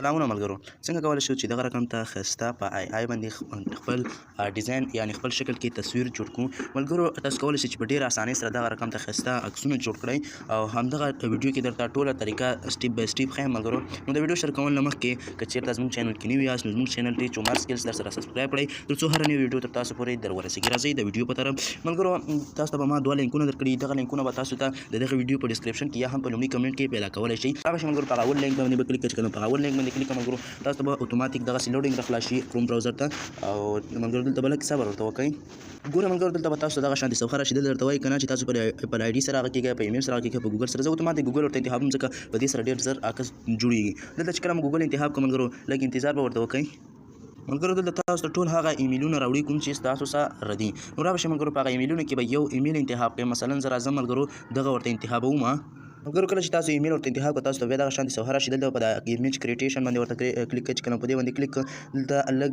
سلامونه ملګرو څنګه کولی شو چې دغه رقم ته ښایسته په آی باندې خپل ډیزاین یعنی خپل شکل کې تصویر جوړ کړو ملګرو تاسو کولی شئ چې په ډېره اسانۍ سره دغه رقم ته ښایسته عکسونه جوړ کړئ او همدغه ویډیو کې درته ټوله طریقه سټیپ بای سټیپ ښیم ملګرو نو د ویډیو شیر کولو نه مخکې که چېرته زموږ چینل کې نوي یاست نو زموږ چینل ټیچ عمر سکلز درسره سبسکرایب کړئ تر څو هره نوې ویډیو تر تاسو پورې در ورسیږي راځئ د ویډیو په طرف ملګرو تاسو ته به ما دوه لینکونه درکړي دغه لینکونه به تاسو ته د دغه ویډیو په ډسکرپشن کې یا هم په لومړي کمنټ کې پیدا کولی شئ هغه شی ملګرو په هغه اول لینک باندې به کلیک کړئ چې کله په هغه اول لینک باندې کلیک ملګرو تاسو ته به اتوماتیک دغسې لوډینګ راخلاصي کروم براوزر ته او ملګرو دلته به لږ صبر ورته وکړئ ګوره ملګرو دلته به تاسو دغه شانتې صفحه راشي دلته درته وایي که نه چې تاسو په آی ډي سره هغه کېږئ په ایمیل سره هغه کېږئ په ګوګل سره زه اتوماتیک ګوګل ورته انتخابوم ځکه په دې سره ډېر زر عکس جوړېږي دلته چې کله مو ګوګل انتخاب کړم ملګرو لږ انتظار به ورته وکړئ ملګرو دلته تاسو ته ټول هغه ایمیلونه راوړي کوم چې ستاسو سره ردي نو رابشئ ملګرو په هغه ایمیلونو کې به یو ایمیل انتخاب کړئ مثلا زه راځم ملګرو دغه ورته انتخابوم ملګرو کله چې تاسو ایمیل ورته انتخاب کړئ تاسو ته بیا دغه شانتې صفحه راشي دلته په د ایمیج کریټیشن باندې ورته کلیک کړئ چې کله په دې باندې کلیک دلته لږ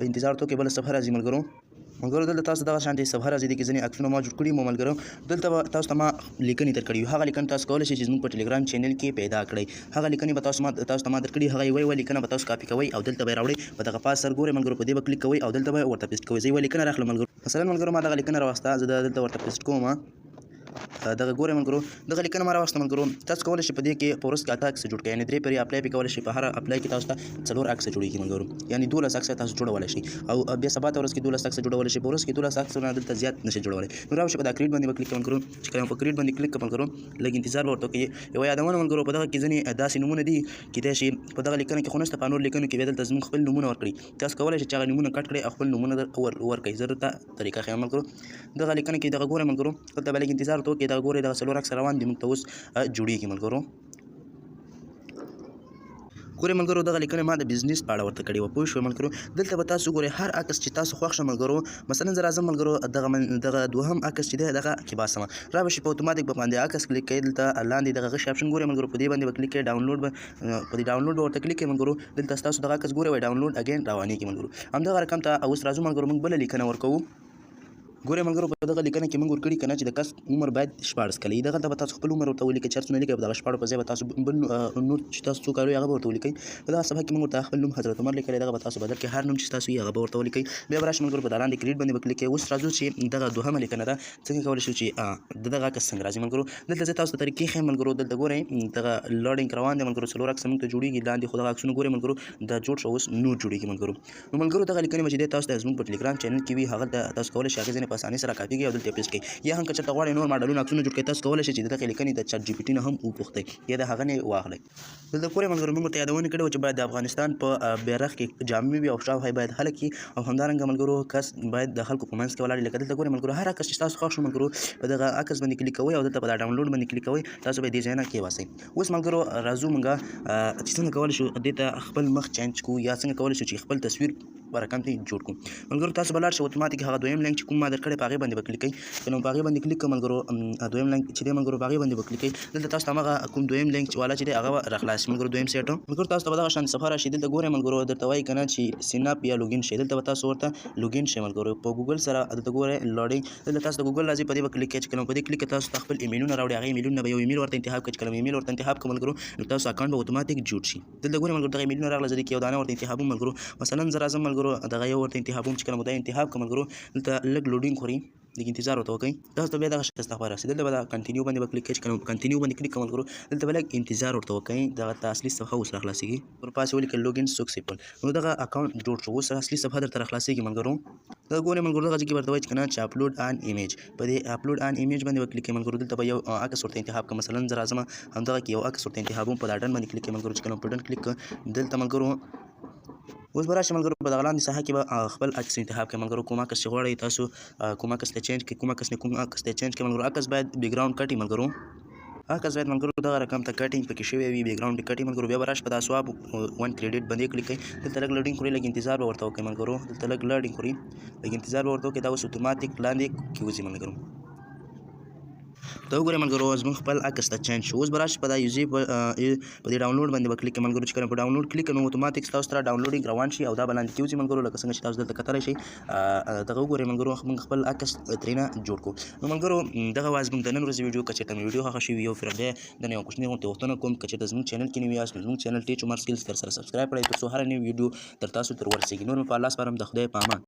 انتظار وکړئ بله صفحه راځي ملګرو دلته تاسو دغه شانتې صفحه راځي دې کې ځینې عکسونه ما جوړ کړي مو ملګرو دلته به تاسو ته ما لیکنې درکړي یو هغه لیکنه تاسو کولی شئ چې زموږ په ټلیګرام چینل کې پیدا کړئ هغه لیکنې به تاسو ته ما درکړي هغه یوه لیکنه به تاسو کاپي کوئ او دلته به یې راوړئ په دغه پاس سر ګورئ ملګرو په دې به کلیک کوئ او دلته به ورته پیسټ کوئ زه یوه لیکنه راخلم ملګرو مثلا ملګرو ما دغه لیکنه راوسته زه دلته ورته پیسټ کوم دغه ګورئ ملګرو دغه لیکنه ما راوسته ملګرو تاسو کولی شئ په دې کې په ورځ کې 8 عکس جوړ کړئ یعنې 3 پرې اپلای پې کولی شئ په هر اپلای کې تاسو ته 4 عکس جوړېږي ملګرو یعنې 12 عکس تاسو جوړولی شئ او بیا سبا ته ورځ کې 12 عکس جوړولی شئ په ورځ کې 12 عکسونه دلته زیات نشئ جوړولی نو راشئ په دا کریټ باندې به کلیک کړئ ملګرو چې کله په کریټ باندې کلیک کړم ملګرو لږ انتظار به ورته وکړئ یوه یادونه ملګرو په دغه کې ځینې داسې نومونه دي کیدای شي په دغه لیکنه کې خو نشته په نور لیکنو کې بیا دلته زموږ خپل نومونه ورکړي تاسو کولی شئ چې هغه نومونه کټ کړئ او خپل نومونه ورکړئ زه درته طریقه ښیم ملګرو دغه لیکنه کې دغه ګورئ ملګرو دلته به لږ انتظار ورته وکړئ دغه ګورئ دغه 4 عکس روان دي موږ ته اوس جوړېږي ملګرو ګورئ ملګرو دغه لیکنه ما د بزنس په اړه ورته کړې وه پوه شوئ ملګرو دلته به تاسو ګورئ هر عکس چې تاسو خوښ شه ملګرو مثلا زه راځم ملګرو دغه دوهم عکس چې دی دغه کې باسمه رابشئ په اتوماتیک به باندې عکس کلیک کوئ دلته لاندې دغه غشي اپشن ګورئ ملګرو په دې باندې به کلیک کوئ ډاونلوډ به په دې ډاونلوډ به ورته کلیک کوئ ملګرو دلته ستاسو دغه عکس ګورئ وایي ډاونلوډ اګین روانېږي ملګرو همدغه رقم ته اوس راځو ملګرو موږ بله لیکنه ورکوو ګورئ ملګرو په دغه لیکنه کې موږ ورکړي که نه چې د کس عمر باید 14 کاله وي دغلته به تاسو خپل عمر ورته ولیکئ چې هر څومره لیکئ په دغه 14 په ځای به تاسو بل نور چې تاسو څو کال وي هغه به ورته ولیکئ په دغه صفحه کې موږ ورته خپل نوم حضرت عمر لیکلی دغه به تاسو بدل کړئ هر نوم چې تاسو وي هغه به ورته ولیکئ بیا به راشئ ملګرو په دا لاندې کریټ باندې به کلیک کوئ اوس راځو چې دغه دوهمه لیکنه ده څنګه کولی شو چې دغه عکس څنګه راځي ملګرو دلته زه تاسو ته طریقې ښیم ملګرو دلته ګورئ دغه لوډینګ روان دی ملګرو 4 عکس موږ ته جوړېږي لاندې خو دغه عکسونه ګورئ ملګرو دا جوړ شو اوس نور جوړېږي ملګرو نو ملګرو دغه لیکنې به چې دی تاسو ته زموږ په ټلیګرام چینل کې وي هغه تاسو کولی شئ هغې ځینې په اسانۍ سره کاپي کړئ او دلته پیسټ کړئ یا هم که چېرته غواړئ نور ماډلونه عکسونه جوړ کړئ تاسو کولی شئ چې د دغې لیکنې د چاټ جي پي ټي نه هم وپوښتئ یا د هغه نه یې واخلئ دلته ګورئ ملګرو موږ ورته یادونه کړې وه چې باید د افغانستان په بیرغ کې جامې وي او شاوخوا یې باید خلک وي او همدارنګه ملګرو کس باید د خلکو په منځ کې ولاړ وي لکه دلته ګورئ ملګرو هر عکس چې تاسو خوښ شو ملګرو په دغه عکس باندې کلیک کوئ او دلته په دا ډاونلوډ باندې کلیک کوئ تاسو به یې دې ځای نه کېباسئ اوس ملګرو راځو موږ چې څنګه کولی شو دې ته خپل مخ چینج کړو یا څنګه کولی شو چې خپل تصویر په رقم ته جوړ کړو ملګرو تاسو به لاړ شئ اتوماتیک هغه دویم لینک چې کوم ما درکړی په هغې باندې به کلیک کوئ که نو په هغې باندې کلیک کړم ملګرو دویم لینک چې دی ملګرو په هغې باندې به کلیک کوئ دلته تاسو ته هماغه کوم دویم لینک والا چې دی هغه به راخلاص ملګرو دویم سیټ ملګرو تاسو ته به دغه شانتې صفحه راشي دلته ګورئ ملګرو درته وایي که نه چې سین اپ یا لوګین شئ دلته به تاسو ورته لوګین شئ ملګرو په ګوګل سره دلته ګورئ لوډینګ دلته تاسو د ګوګل راځي په دې به کلیک کوئ چې کله په دې کلیک کوئ تاسو ته خپل ایمیلونه راوړي هغې ایمیلونه به یو ایمیل ورته انتخاب کړئ چې کله ایمیل ورته انتخاب کړئ ملګرو نو تاسو اکاونټ به اتوماتیک جوړ شي دلته ګورئ ملګرو دغه ایمیلونه راغله زه دې کې یو دانه ورته انتخابوم ملګرو مثلا زه راځم ملګرو دغه یو ورته انتخابوم چې کله مو دا انتخاب کړم ملګرو دلته لږ لوډینګ خوري لږ انتظار ورته وکړئ تاسو ته بیا دغه ښایسته خبره راسي دلته به دا کنټینیو باندې به کلیک کړئ چې کله کنټینیو باندې کلیک کړم ملګرو دلته به لږ انتظار ورته وکړئ دغه ته اصلي صفحه اوس راخلاصېږي ورپاسې ولیکئ لوګین سکسیسفل نو دغه اکاونټ جوړ شو اوس اصلي صفحه درته راخلاصېږي ملګرو دا ګورئ ملګرو دغه ځای کې ورته وایي چې که نه چې اپلوډ ان ایمیج په دې اپلوډ ان ایمیج باندې به کلیک کړئ ملګرو دلته به یو عکس ورته انتخاب کړم مثلا زه راځم همدغه کې یو عکس ورته انتخابوم په دا ډن باندې کلیک کړئ ملګرو چې کله په ډن کلیک کړه دلته ملګرو اوس به راشئ ملګرو په دغه لاندې ساحه کې به خپل عکس انتخاب کړئ ملګرو کوم عکس چې غواړئ تاسو کوم عکس ته چینج کړئ کوم عکس نه کوم عکس ته چینج کړئ ملګرو عکس باید بیکګراوند کټ وي ملګرو عکس باید ملګرو دغه رقم ته کټینګ پکې شوی وي بیکګراوند یې کټ وي ملګرو بیا به راشئ په دا سواب 1 کریډټ باندې کلیک کړئ دلته لږ لوډینګ خوري لږ انتظار به ورته وکړئ ملګرو دلته لږ لوډینګ خوري لږ انتظار به ورته وکړئ دا اوس اتوماتیک لاندې کېوځي ملګرو ته وګورئ ملګرو زموږ خپل عکس ته چینج شو. اوس به راشي په دا یوزي په دې ډاونلوډ باندې به کلیک کوئ ملګرو. چې کله په ډاونلوډ کلیک کوئ نو اتوماتیک ستاسو سره ډاونلوډینګ روان شي او دا به لاندې کېوځي ملګرو. لکه څنګه چې تاسو دلته کتلی شئ دغه وګورئ ملګرو موږ خپل عکس ترېنه جوړ کړو. نو ملګرو دغه وه زموږ د نن ورځې ویډیو. که چېرته مې ویډیو خوښه شوي وي او فر بیا د یو کوچنۍ غوندې غوښتنه کوم که چېرته زموږ چینل کې نوي یاست نو زموږ چینل ټیچ عمر سکلز در سره سبسکرایب کړئ تر څو هره نوې ویډیو تر تاسو تر ورسیږي. نور مې په الله سپارم. د خدای په امان.